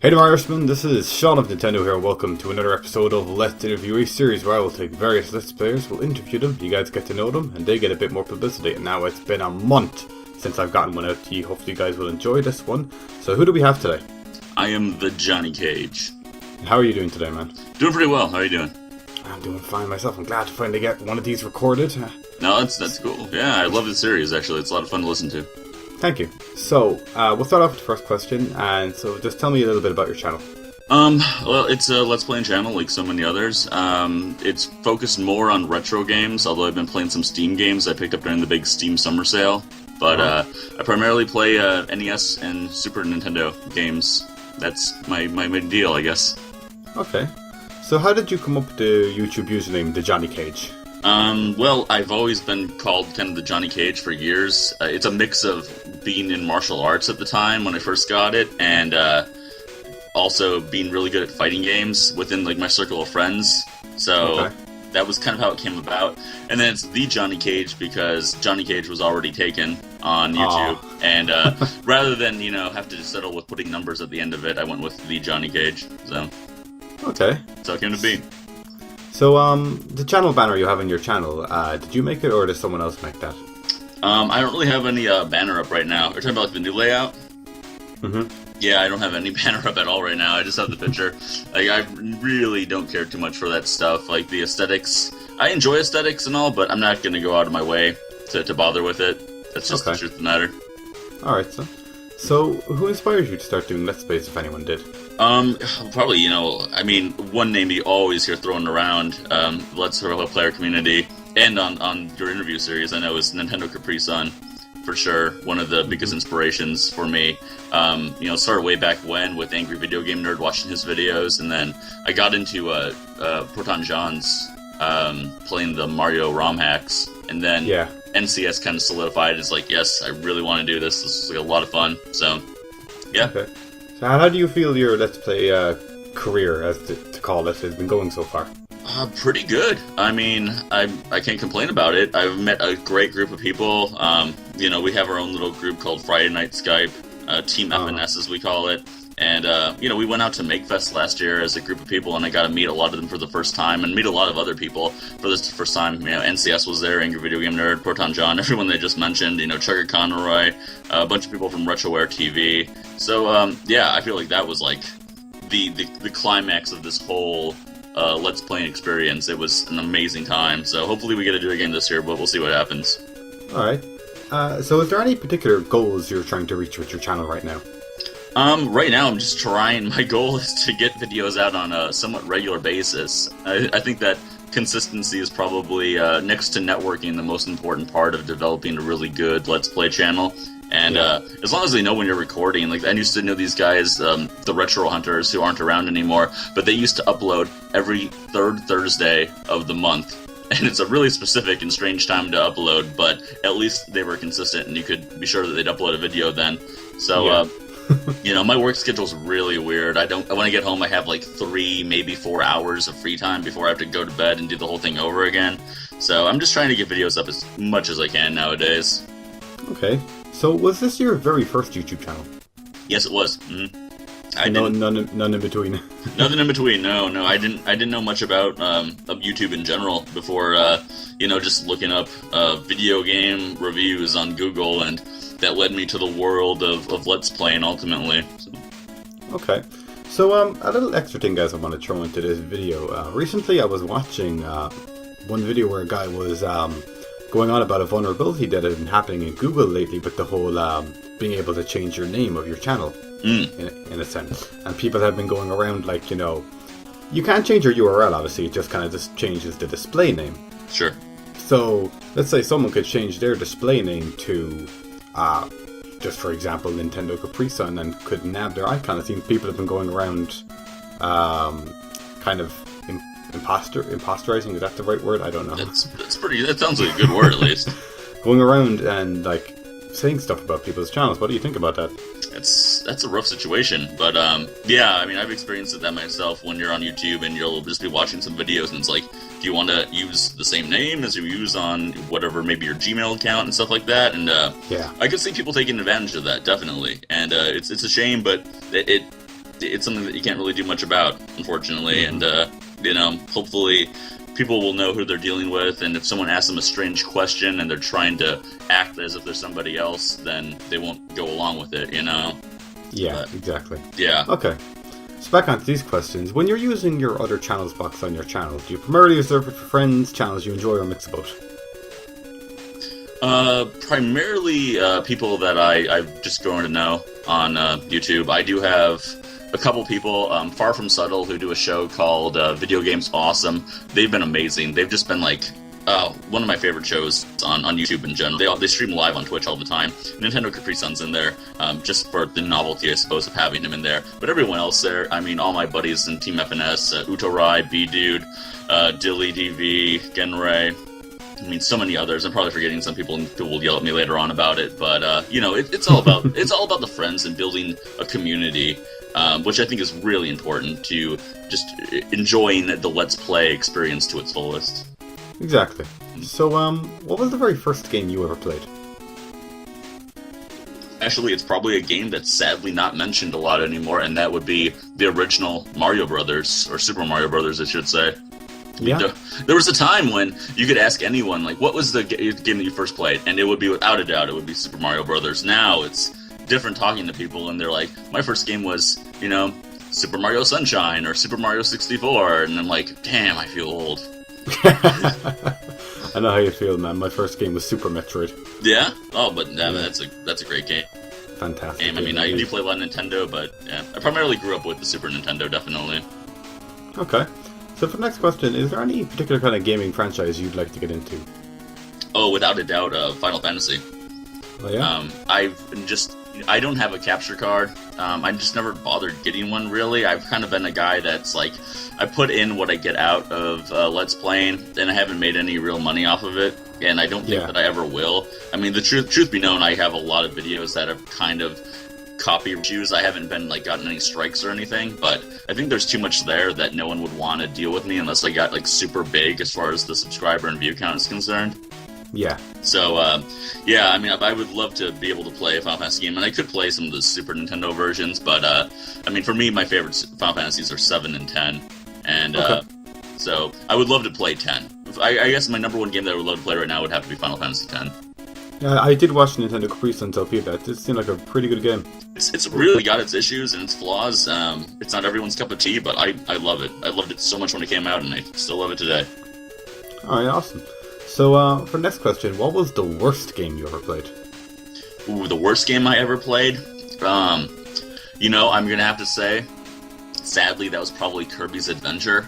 Hey there Irishman, this is Sean of Nintendo here, and welcome to another episode of Let's Interview, a series where I will take various Let's Players, we'll interview them, you guys get to know them, and they get a bit more publicity. And now it's been a month since I've gotten one out to you, hopefully you guys will enjoy this one. So who do we have today? I am TheJonnyKage. How are you doing today, man? Doing pretty well, how are you doing? I'm doing fine myself, I'm glad to finally get one of these recorded. No, that's cool. Yeah, I love the series actually, it's a lot of fun to listen to. Thank you. So, we'll start off with the first question, and so just tell me a little bit about your channel. Well, it's a Let's Playing channel like so many others. It's focused more on retro games, although I've been playing some Steam games I picked up during the big Steam summer sale. But I primarily play NES and Super Nintendo games. That's my main deal, I guess. Okay. So how did you come up with the YouTube username, TheJonnyKage? Well, I've always been called kind of the Johnny Cage for years. It's a mix of being in martial arts at the time when I first got it, and also being really good at fighting games within like my circle of friends. So that was kind of how it came about. And then it's the Johnny Cage because Johnny Cage was already taken on YouTube. Aww. And rather than have to settle with putting numbers at the end of it, I went with the Johnny Cage. So so it came to be. So, the channel banner you have on your channel, did you make it or did someone else make that? I don't really have any banner up right now. Are you talking about like the new layout? Mm-hmm. Yeah, I don't have any banner up at all right now. I just have the picture. Like, I really don't care too much for that stuff. Like, the aesthetics. I enjoy aesthetics and all, but I'm not going to go out of my way to bother with it. That's just the truth of the matter. Alright, so who inspired you to start doing Let's Plays, if anyone did? Probably, I mean, one name you always hear thrown around, Let's Player community, and on your interview series, I know, is Nintendo Capri Sun, for sure, one of the biggest inspirations for me. Started way back when with Angry Video Game Nerd, watching his videos, and then I got into Proton John's playing the Mario ROM hacks, and then NCS kind of solidified as like, yes, I really want to do this. This is like a lot of fun, so yeah. Okay. So how do you feel your Let's Play career, as to call it, has been going so far? Pretty good. I mean, I can't complain about it. I've met a great group of people. We have our own little group called Friday Night Skype, Team FNS as we call it. And, we went out to MakeFest last year as a group of people, and I got to meet a lot of them for the first time, and meet a lot of other people for this first time. NCS was there, Angry Video Game Nerd, Proton John, everyone they just mentioned, Chugger Conroy, a bunch of people from RetroWare TV. So, I feel like that was, like, the climax of this whole Let's Playing experience. It was an amazing time, so hopefully we get to do it again this year, but we'll see what happens. Alright. So is there any particular goals you're trying to reach with your channel right now? Right now I'm just trying. My goal is to get videos out on a somewhat regular basis. I think that consistency is probably, next to networking, the most important part of developing a really good Let's Play channel. And as long as they know when you're recording, like I used to know these guys, the Retro Hunters, who aren't around anymore, but they used to upload every third Thursday of the month. And it's a really specific and strange time to upload, but at least they were consistent, and you could be sure that they'd upload a video then. So, my work schedule's really weird. When I get home, I have like 3, maybe 4 hours of free time before I have to go to bed and do the whole thing over again. So I'm just trying to get videos up as much as I can nowadays. Okay. So was this your very first YouTube channel? Yes, it was. Mm-hmm. None in between. Nothing in between. No. I didn't know much about YouTube in general before. Just looking up video game reviews on Google, and that led me to the world of Let's Playing ultimately. So. Okay. So a little extra thing, guys, I want to throw into this video. Recently, I was watching one video where a guy was going on about a vulnerability that had been happening in Google lately, with the whole being able to change your name of your channel. In a sense, and people have been going around like, you can't change your URL, obviously, it just kind of just changes the display name. Sure. So let's say someone could change their display name to just for example Nintendo Capri Sun, and could nab their icon. I think people have been going around kind of imposterizing, is that the right word? I don't know. That sounds like a good word, at least. Going around and like saying stuff about people's channels. What do you think about that? That's a rough situation, but I've experienced that myself. When you're on YouTube and you'll just be watching some videos, and it's like, do you want to use the same name as you use on whatever, maybe your Gmail account and stuff like that? And I could see people taking advantage of that, definitely. And it's a shame, but it's something that you can't really do much about, unfortunately. And hopefully people will know who they're dealing with, and if someone asks them a strange question and they're trying to act as if they're somebody else, then they won't go along with it, Yeah, exactly. Yeah. Okay. So back onto these questions. When you're using your other channels box on your channel, do you primarily reserve it for friends, channels you enjoy, or mix of both? Primarily people that I've just grown to know on YouTube. I do have a couple people, Far From Subtle, who do a show called Video Games Awesome. They've been amazing. They've just been like one of my favorite shows on YouTube in general. They stream live on Twitch all the time. Nintendo Capri Sun's in there, just for the novelty, I suppose, of having him in there. But everyone else there, I mean, all my buddies in Team FNS, Utorai, B-Dude, Dilly DV, Genray, I mean, so many others. I'm probably forgetting some people who will yell at me later on about it. But, it's all about the friends and building a community, which I think is really important to just enjoying the Let's Play experience to its fullest. Exactly. So, what was the very first game you ever played? Actually, it's probably a game that's sadly not mentioned a lot anymore, and that would be the original Mario Brothers, or Super Mario Brothers, I should say. Yeah. There was a time when you could ask anyone, like, what was the game that you first played? And it would be, without a doubt, it would be Super Mario Brothers. Now, it's different talking to people, and they're like, my first game was, Super Mario Sunshine, or Super Mario 64, and I'm like, damn, I feel old. I know how you feel, man. My first game was Super Metroid. Yeah? Oh, but that's a great game. Fantastic game. I mean, I do play a lot of Nintendo, but yeah, I primarily grew up with the Super Nintendo, definitely. Okay. So for the next question, is there any particular kind of gaming franchise you'd like to get into? Oh, without a doubt, Final Fantasy. Oh, yeah? I don't have a capture card. I just never bothered getting one, really. I've kind of been a guy that's like, I put in what I get out of Let's Playing, and I haven't made any real money off of it, and I don't think that I ever will. I mean, the truth be known, I have a lot of videos that have kind of copy issues. I haven't been gotten any strikes or anything, but I think there's too much there that no one would want to deal with me unless I got super big as far as the subscriber and view count is concerned. Yeah. So, I mean, I would love to be able to play a Final Fantasy game, and I could play some of the Super Nintendo versions, but, I mean, for me, my favorite Final Fantasies are 7 and 10, and, so I would love to play 10. I guess my number one game that I would love to play right now would have to be Final Fantasy 10. Yeah, I did watch Nintendo Capri Sun's LP of that. It seemed like a pretty good game. It's really got its issues and its flaws. It's not everyone's cup of tea, but I love it. I loved it so much when it came out, and I still love it today. Alright, awesome. So, for the next question, what was the worst game you ever played? Ooh, the worst game I ever played? I'm gonna have to say, sadly, that was probably Kirby's Adventure.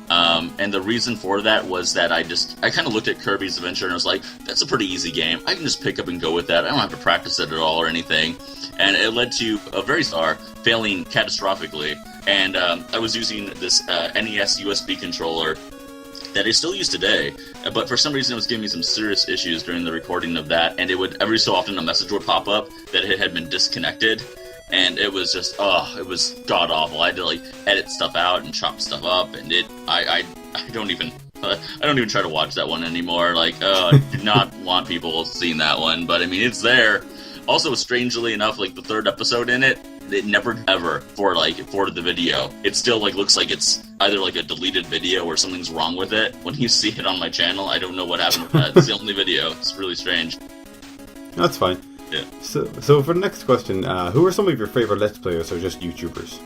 And the reason for that was that I kind of looked at Kirby's Adventure and I was like, that's a pretty easy game. I can just pick up and go with that. I don't have to practice it at all or anything. And it led to a very star failing catastrophically. And I was using this NES USB controller that I still use today, but for some reason it was giving me some serious issues during the recording of that, and it would, every so often a message would pop up that it had been disconnected, and it was just, it was god-awful. I had to, edit stuff out and chop stuff up, and I don't even try to watch that one anymore. I do not want people seeing that one, but I mean, it's there. Also, strangely enough, the third episode in it never ever for the video. It still looks like it's either a deleted video or something's wrong with it. When you see it on my channel, I don't know what happened with that. It's the only video. It's really strange. That's fine. Yeah. So for the next question, who are some of your favorite Let's Players or just YouTubers?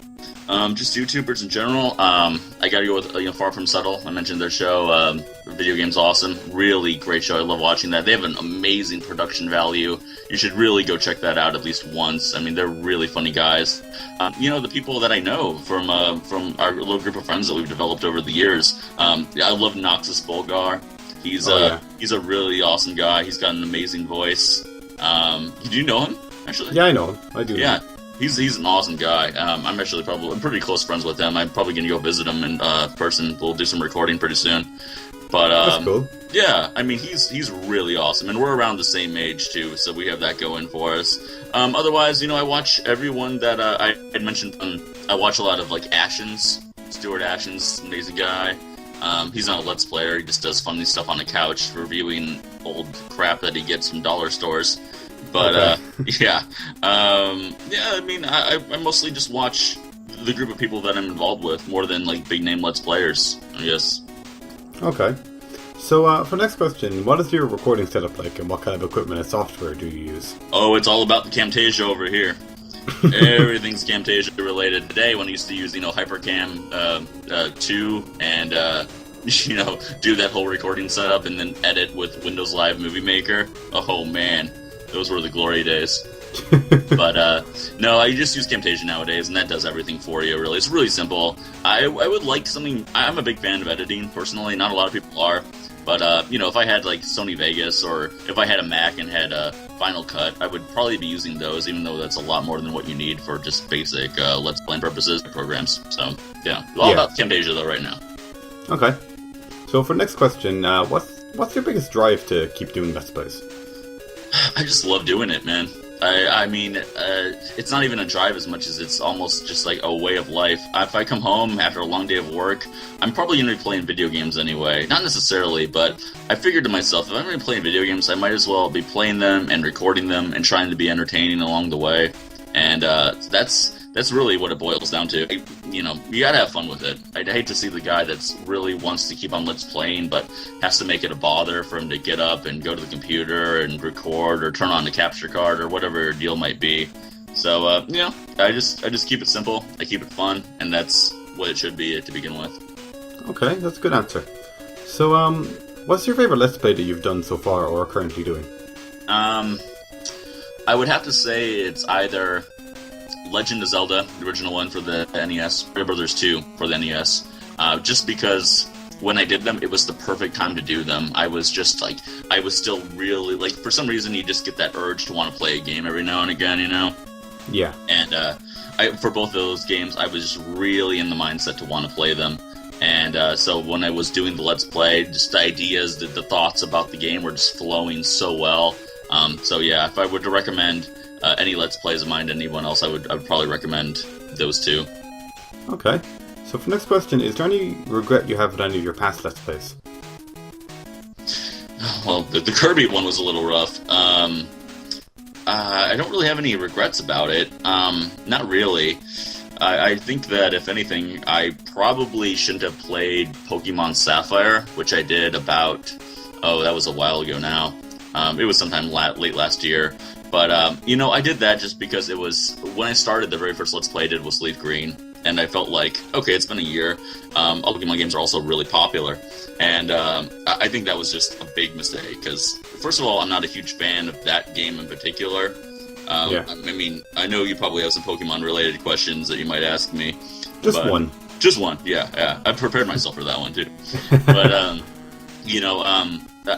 Just YouTubers in general. I gotta go with Far From Subtle. I mentioned their show, Video Games Awesome. Really great show. I love watching that. They have an amazing production value. You should really go check that out at least once. I mean, they're really funny guys. The people that I know from our little group of friends that we've developed over the years. I love Noxus Bulgar. He's a really awesome guy. He's got an amazing voice. Do you know him, actually? Yeah, I know him. I do. Yeah. He's an awesome guy. I'm actually I'm pretty close friends with him. I'm probably going to go visit him in person. We'll do some recording pretty soon. But that's cool. Yeah, I mean, he's really awesome, and we're around the same age too, so we have that going for us. Otherwise, I watch everyone that I had mentioned. I watch a lot of Ashens. Stuart Ashens, amazing guy. He's not a Let's Player. He just does funny stuff on the couch, reviewing old crap that he gets from dollar stores. But, I mean, I mostly just watch the group of people that I'm involved with more than like big name Let's Players, I guess. Okay. So for next question, what is your recording setup like, and what kind of equipment and software do you use? Oh, it's all about the Camtasia over here. Everything's Camtasia related. Today, when I used to use, Hypercam 2 and do that whole recording setup and then edit with Windows Live Movie Maker. Oh man, those were the glory days. But no, I just use Camtasia nowadays, and that does everything for you. Really, it's really simple. I would like something. I'm a big fan of editing personally. Not a lot of people are. But, if I had, like, Sony Vegas, or if I had a Mac and had a Final Cut, I would probably be using those, even though that's a lot more than what you need for just basic Let's Play purposes programs. So, yeah. All about Camtasia, though, right now. Okay. So, for next question, what's your biggest drive to keep doing Let's Plays? I just love doing it, man. I mean, it's not even a drive as much as it's almost just like a way of life. If I come home after a long day of work, I'm probably going to be playing video games anyway. Not necessarily, but I figured to myself, if I'm going to be playing video games, I might as well be playing them and recording them and trying to be entertaining along the way. And that's really what it boils down to. You gotta have fun with it. I'd hate to see the guy that's really wants to keep on Let's Playing, but has to make it a bother for him to get up and go to the computer and record or turn on the capture card or whatever your deal might be. So, I just keep it simple. I keep it fun, and that's what it should be to begin with. Okay, that's a good answer. So, what's your favorite Let's Play that you've done so far or are currently doing? I would have to say it's either Legend of Zelda, the original one for the NES, Mario Brothers 2 for the NES, just because when I did them, it was the perfect time to do them. I was just like, I was still really, like, for some reason you just get that urge to want to play a game every now and again, Yeah. And for both of those games, I was just really in the mindset to want to play them. And so when I was doing the Let's Play, just the ideas, the thoughts about the game were just flowing so well. So yeah, if I were to recommend any Let's Plays of mine to anyone else, I would probably recommend those two. Okay. So for next question, is there any regret you have with any of your past Let's Plays? Well, the Kirby one was a little rough. I don't really have any regrets about it. Not really. I think that, if anything, I probably shouldn't have played Pokemon Sapphire, which I did about, that was a while ago now. It was sometime late last year. But, I did that just because it was, when I started, the very first Let's Play I did was Leaf Green. And I felt like, okay, it's been a year. All Pokemon games are also really popular. And I think that was just a big mistake. Because, first of all, I'm not a huge fan of that game in particular. Yeah. I mean, I know you probably have some Pokemon-related questions that you might ask me. Just one. Just one, yeah. I prepared myself for that one, too. But,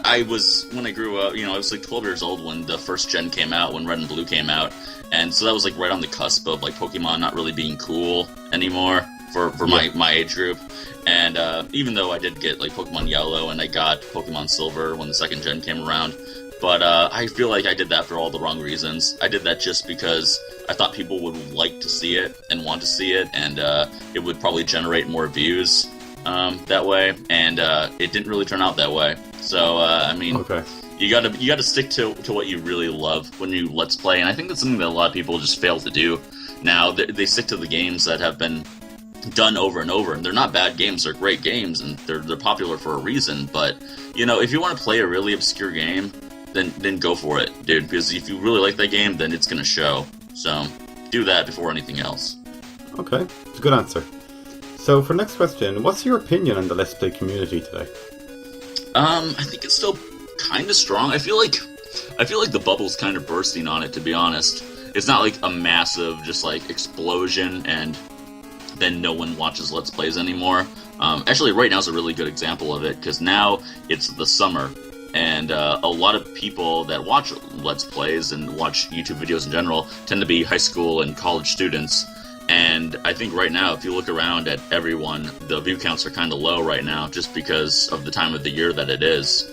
I was, when I grew up, I was like 12 years old when the first gen came out, when Red and Blue came out. And so that was like right on the cusp of like Pokemon not really being cool anymore for my age group. And even though I did get like Pokemon Yellow and I got Pokemon Silver when the second gen came around, but I feel like I did that for all the wrong reasons. I did that just because I thought people would like to see it and want to see it, and it would probably generate more views that way. And it didn't really turn out that way. So Okay. you gotta stick to what you really love when you Let's Play, and I think that's something that a lot of people just fail to do. Now they stick to the games that have been done over and over, and they're not bad games. They're great games, and they're popular for a reason. But if you want to play a really obscure game, then go for it, dude. Because if you really like that game, then it's gonna show. So do that before anything else. Okay, it's a good answer. So for next question, what's your opinion on the Let's Play community today? I think it's still kind of strong. I feel like the bubble's kind of bursting on it, to be honest. It's not like a massive just like explosion and then no one watches Let's Plays anymore. Actually, right now is a really good example of it, because now it's the summer, and a lot of people that watch Let's Plays and watch YouTube videos in general tend to be high school and college students. And I think right now, if you look around at everyone, the view counts are kind of low right now, just because of the time of the year that it is.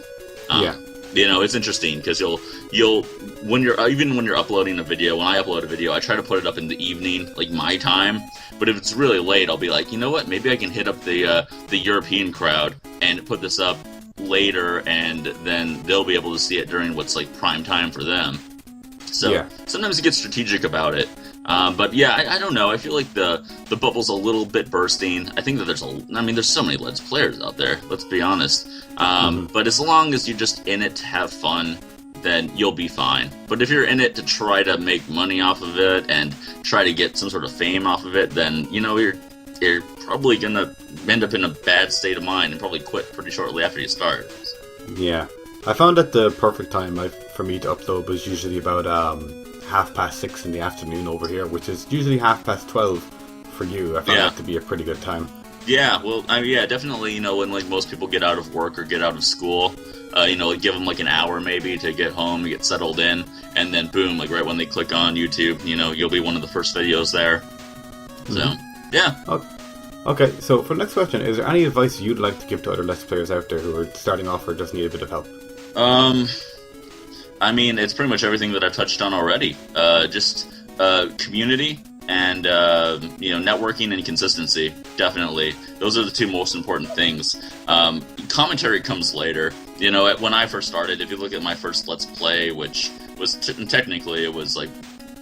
Yeah. It's interesting because you'll when you're uploading a video. When I upload a video, I try to put it up in the evening, like my time. But if it's really late, I'll be like, you know what? Maybe I can hit up the European crowd and put this up later, and then they'll be able to see it during what's like prime time for them. So Sometimes you get strategic about it. But yeah, I don't know. I feel like the bubble's a little bit bursting. I think that there's so many Let's Players out there. Let's be honest. But as long as you're just in it to have fun, then you'll be fine. But if you're in it to try to make money off of it and try to get some sort of fame off of it, then you're probably gonna end up in a bad state of mind and probably quit pretty shortly after you start. Yeah, I found that the perfect time for me to upload was usually about 6:30 in the afternoon over here, which is usually 12:30 for you. I found that to be a pretty good time. Yeah, well, definitely. When like most people get out of work or get out of school, give them like an hour maybe to get home, get settled in, and then boom, like right when they click on YouTube, you'll be one of the first videos there. So, yeah. Okay, so for the next question, is there any advice you'd like to give to other Let's Players out there who are starting off or just need a bit of help? It's pretty much everything that I've touched on already. Just community and networking and consistency. Definitely, those are the two most important things. Commentary comes later. When I first started, if you look at my first Let's Play, which was technically it was like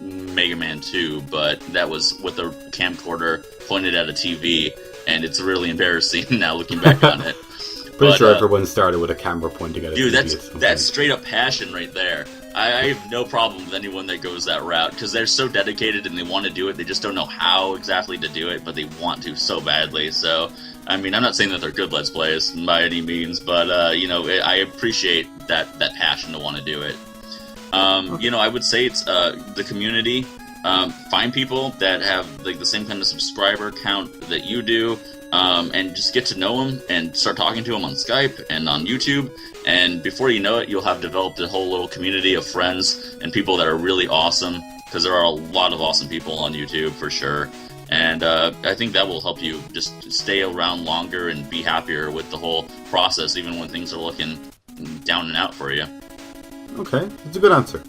Mega Man 2, but that was with a camcorder pointed at a TV, and it's really embarrassing now looking back on it. Pretty sure everyone started with a camera pointing at a TV. Dude, that's straight up passion right there. I have no problem with anyone that goes that route, because they're so dedicated and they want to do it. They just don't know how exactly to do it, but they want to so badly. So, I'm not saying that they're good Let's Plays by any means, but, I appreciate that passion to want to do it. I would say it's the community. Find people that have like the same kind of subscriber count that you do, and just get to know them and start talking to them on Skype and on YouTube. And before you know it, you'll have developed a whole little community of friends and people that are really awesome, because there are a lot of awesome people on YouTube for sure. And I think that will help you just stay around longer and be happier with the whole process, even when things are looking down and out for you. Okay, that's a good answer.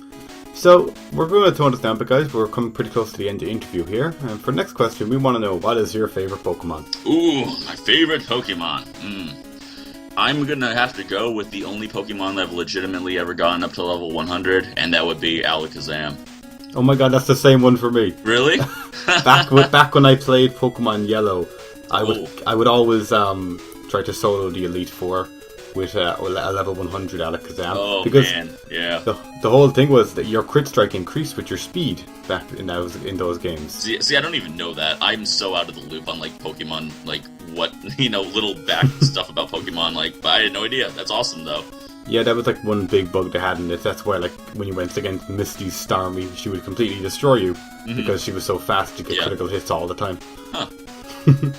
So, we're going to tone this down, but guys, we're coming pretty close to the end of the interview here. And for the next question, we want to know, what is your favorite Pokemon? Ooh, my favorite Pokemon. I'm going to have to go with the only Pokemon that I've legitimately ever gotten up to level 100, and that would be Alakazam. Oh my god, that's the same one for me. Really? back when I played Pokemon Yellow, I would always try to solo the Elite Four with a level 100 Alakazam. Oh, because man, yeah. The whole thing was that your crit strike increased with your speed back in those games. See, I don't even know that. I'm so out of the loop on, like, Pokemon, like, what, little back stuff about Pokemon, like, but I had no idea. That's awesome, though. Yeah, that was, like, one big bug they had in it. That's why, like, when you went against Misty's Starmie, she would completely destroy you, because she was so fast you get critical hits all the time. Huh.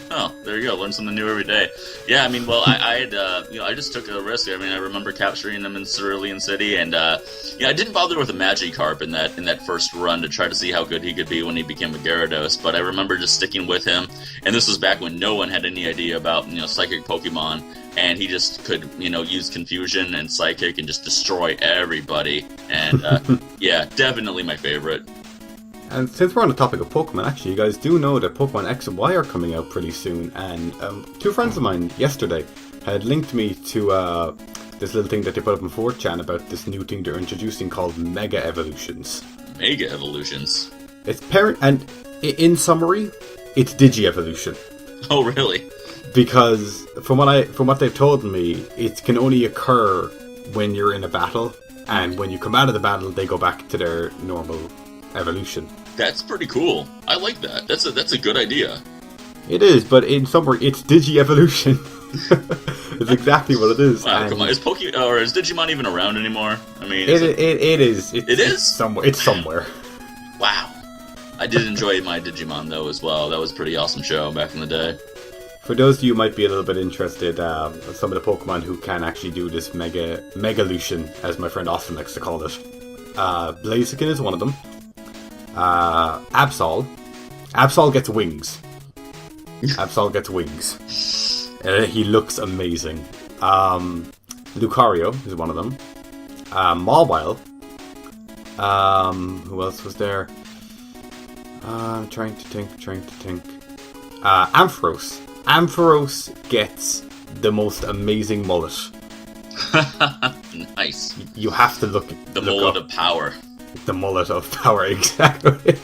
Oh, there you go. Learn something new every day. Yeah, I had, I just took a risk. I remember capturing him in Cerulean City, and, I didn't bother with a Magikarp in that first run to try to see how good he could be when he became a Gyarados, but I remember just sticking with him, and this was back when no one had any idea about, Psychic Pokemon, and he just could, use Confusion and Psychic and just destroy everybody, and, yeah, definitely my favorite. And since we're on the topic of Pokemon, actually, you guys do know that Pokemon X and Y are coming out pretty soon, and two friends of mine yesterday had linked me to this little thing that they put up in 4chan about this new thing they're introducing called Mega Evolutions. Mega Evolutions? It's and in summary, it's Digi-Evolution. Oh, really? Because from what they've told me, it can only occur when you're in a battle, and when you come out of the battle, they go back to their normal evolution. That's pretty cool. I like that. That's a good idea. It is, but in summary, it's Digi-Evolution. It's exactly what it is. Wow, come on. Is Digimon even around anymore? It is. It is? It's somewhere. Wow. I did enjoy my Digimon, though, as well. That was a pretty awesome show back in the day. For those of you who might be a little bit interested, some of the Pokemon who can actually do this Megalution, as my friend Austin likes to call it. Blaziken is one of them. Absol gets wings. Absol gets wings. He looks amazing. Lucario is one of them. Mawile. Who else was there? I'm trying to think. Ampharos. Ampharos gets the most amazing mullet. Nice. You have to look mullet of power. The mullet of power, exactly.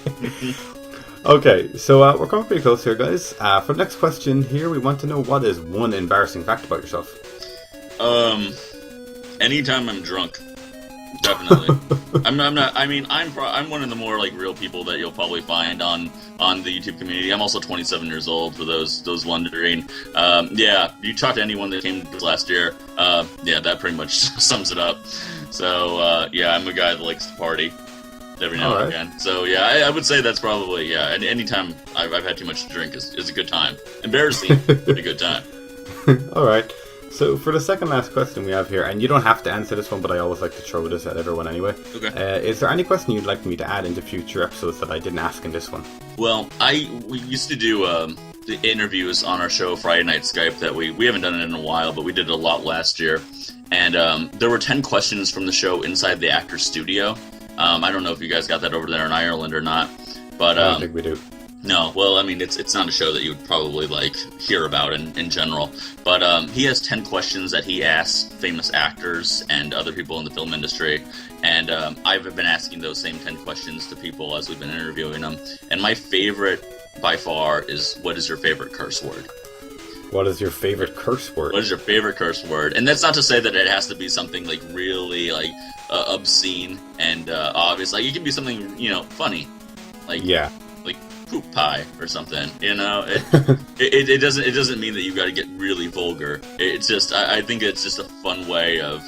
Okay, so we're coming pretty close here, guys. For the next question here, we want to know what is one embarrassing fact about yourself? Anytime I'm drunk. Definitely. I'm not. I mean, I'm one of the more like real people that you'll probably find on the YouTube community. I'm also 27 years old. For those wondering. Yeah, you talk to anyone that came last year. Yeah, that pretty much sums it up. So yeah, I'm a guy that likes to party every now and again. So yeah, I would say that's probably anytime I've had too much to drink is a good time. Embarrassing, a good time. All right. So for the second last question we have here, and you don't have to answer this one, but I always like to throw this at everyone anyway. Okay. Is there any question you'd like me to add into future episodes that I didn't ask in this one? Well, we used to do the interviews on our show Friday Night Skype that we haven't done it in a while, but we did it a lot last year. And there were 10 questions from the show inside the actor's studio. I don't know if you guys got that over there in Ireland or not, but I don't think we do. No, well, I mean, it's not a show that you would probably, like, hear about in general. But he has 10 questions that he asks famous actors and other people in the film industry. And I've been asking those same 10 questions to people as we've been interviewing them. And my favorite, by far, is what is your favorite curse word? What is your favorite curse word? What is your favorite curse word? And that's not to say that it has to be something, like, really, like, obscene and obvious. Like, it can be something, funny. Like, yeah. Like poop pie or something, it doesn't mean that you've got to get really vulgar. It's just I think it's just a fun way of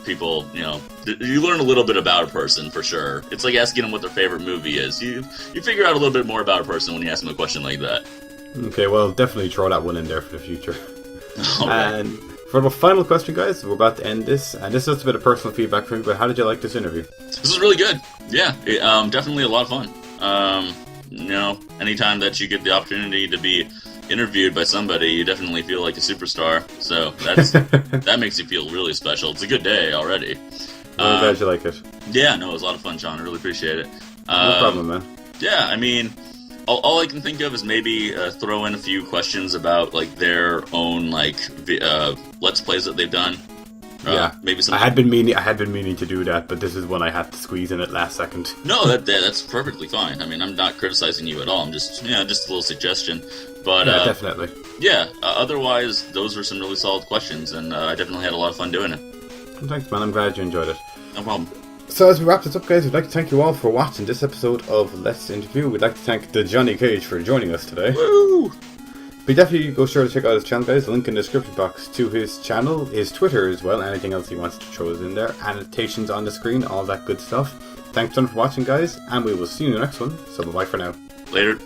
people, you learn a little bit about a person for sure. It's like asking them what their favorite movie is. You figure out a little bit more about a person when you ask them a question like that. Okay, well, definitely throw that one in there for the future. Right. And for the final question, guys, we're about to end this, and this is just a bit of personal feedback for me, but how did you like this interview? This was really good. Yeah, definitely a lot of fun. Anytime that you get the opportunity to be interviewed by somebody, you definitely feel like a superstar. So that makes you feel really special. It's a good day already. I'm glad you like it. Yeah, no, it was a lot of fun, John. I really appreciate it. No problem, man. Yeah, I mean, all I can think of is maybe throw in a few questions about like their own like Let's Plays that they've done. Yeah, maybe I had been meaning to do that, but this is one I had to squeeze in at last second. No, that's perfectly fine. I mean, I'm not criticizing you at all. I'm just just a little suggestion. But yeah, definitely. Yeah. Otherwise, those were some really solid questions, and I definitely had a lot of fun doing it. Thanks, man. I'm glad you enjoyed it. No problem. So as we wrap this up, guys, we'd like to thank you all for watching this episode of Let's Interview. We'd like to thank TheJonnyKage for joining us today. Woo! But definitely go sure to check out his channel, guys. Link in the description box to his channel, his Twitter as well, anything else he wants to throw is in there, annotations on the screen, all that good stuff. Thanks a ton for watching, guys, and we will see you in the next one. So bye for now. Later.